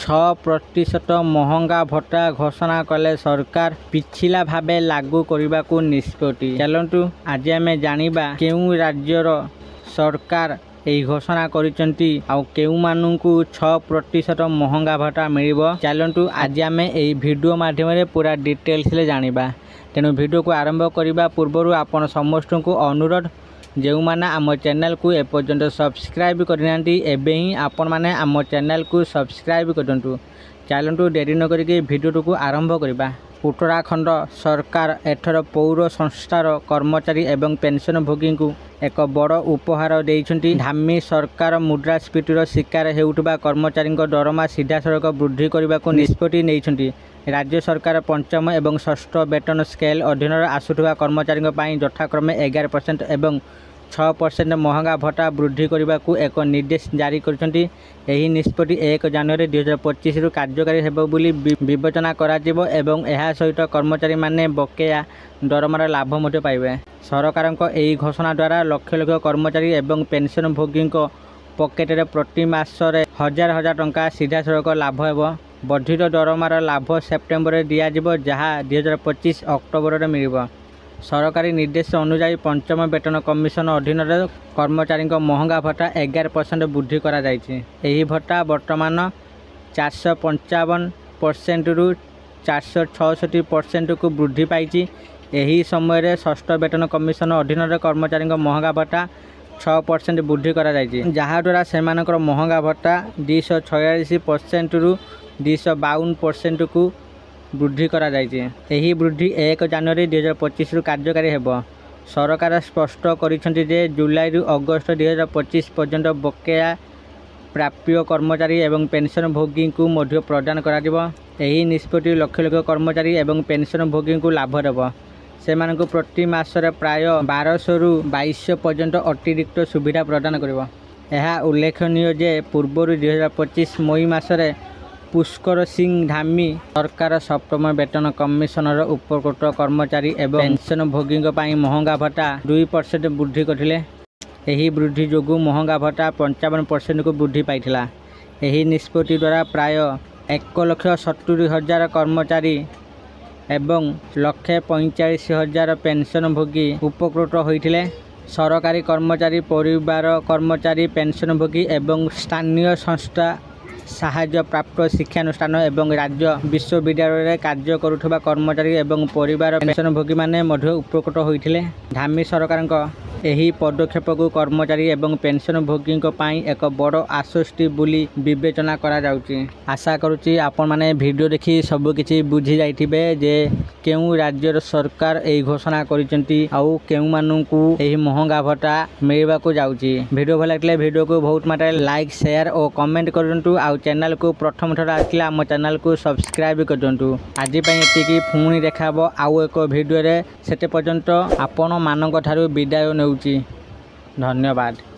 6% महंगा भत्ता घोषणा कले सरकार पिछला भावे लागू करने को निष्पत्ति। चलतु आज आम जानिबा केउं राज्यर सरकार यही घोषणा करिसेंती आउ केउ माननकु 6% महंगा भत्ता मिलिबो। चलतु आज आम एही वीडियो माध्यम रे पूरा डिटेल्स ले जानिबा। तेणु वीडियो को आरंभ करने पूर्व आपण समस्त को अनुरोध जो मैंने आम चैनल को एपर्यंत सब्सक्राइब करना ही आपण मैंने आम चैनल को सब्सक्राइब करूँ। चलतु डेरी न करके वीडियो को आरंभ करवा। उत्तराखंड सरकार एथर पौर संस्थार कर्मचारी एवं पेंशनभोगी को एक बड़ उपहार देइछंती। धामी सरकार मुद्रास्फीतिर शिकार हेउथबा कर्मचारी दरमा सीधासड़क वृद्धि करने को निष्पत्ति नेइछंती। राज्य सरकार पंचम एवं षष्ठ वेतन स्केल अधीन आसुवा कर्मचारी यथाक्रमे 11% एवं 6% महंगा भत्ता वृद्धि करने को एक निर्देश जारी करछंती। एही निष्पत्ति 1 जनवरी 2025 रु कार्यकारी हेबो बोली विवेचना कराजिबो एवं एहा सहित कर्मचारी माने बकेया दरमार लाभ मध्य पाइबे। सरकारक एही घोषणा द्वारा लक्ष लक्ष कर्मचारी एवं पेंशनभोगी पकेट प्रति मासरे हजार टंका सीधा सड़क लाभ हेबो। वर्धित दरमार लाभ सेप्टेम्बर दियाजिबो जहाँ 2025 अक्टोबर में मिलिबो। सरकारी निर्देश अनुसार पंचम वेतन कमिशन अधीन कर्मचारी महंगा भत्ता 11% वृद्धि करा जायछि। एही भत्ता वर्तमान 455% रु 466% को वृद्धि पाई। एही समय षष्ठ वेतन कमिशन अधीन कर्मचारी महंगा भत्ता 6% वृद्धि करा जायछि, जहाँ द्वारा सेमानकर महंगा भत्ता 246% रु 252% को वृद्धि करा जायछि। एही वृद्धि 1 जनवरी 2025 रु कार्यकारी हेबो। सरकार स्पष्ट करिसेंति जे जुलाई रु अगस्त 2025 पर्यंत बकेया प्राप्य कर्मचारी एवं पेंशनभोगी को मध्य प्रदान करा। एही निष्पत्ति लक्ष लक्ष कर्मचारी एवं पेंशनभोगी को लाभ देबो। सेमानकु प्रति मासरे प्राय 1200 रु 2200 पर्यंत अतिरिक्त सुविधा प्रदान करिबो। एहा उल्लेखनीय जे पूर्व 2025 मई मासरे पुष्कर सिंह धामी सरकार सप्तम वेतन कमिशनर उपकृत कर्मचारी एवं पेंशनभोगी महंगा भत्ता 2% वृद्धि करथिले। एही वृद्धि जोगु महंगा भत्ता 55% को वृद्धि पाइथिला। एही निष्पत्ति द्वारा प्राय 1,70,000 कर्मचारी एवं 1,45,000 पेंशनभोगी उपकृत होइथिले। सरकारी कर्मचारी, परिवार कर्मचारी, पेंशनभोगी एवं स्थानीय संस्था साहाय्य प्राप्त शिक्षानुष्ठान एवं राज्य विश्वविद्यालय कार्य करुवा कर्मचारी एवं परिवार पेंशनभोगी माने मध्य उपकृत होइथिले। धामी सरकार एही पदक्षेप को कर्मचारी एवं पेंशनभोगी एक बड़ आश्वस्ति बोली विवेचना करा जाउची। आशा करुच्ची आपण माने वीडियो देखि सब किछि बुझी जाइथिबे जे केउं राज्यर सरकार एही घोषणा करिसेंती आउ केउं माननकु एही महंगा भत्ता मिलबा को जाउची। वीडियो भल लागले वीडियो को बहुत मात्रा लाइक शेयर और कमेंट करंतु। आउ चैनल को प्रथम थर आसिले आम चैनल को सब्सक्राइब करंतु। आज पई एतिकी पुणी देखाबो आउ एक वीडियो रे। सेते पर्यंत आपण मानक थारु विदाय नेउची। धन्यवाद।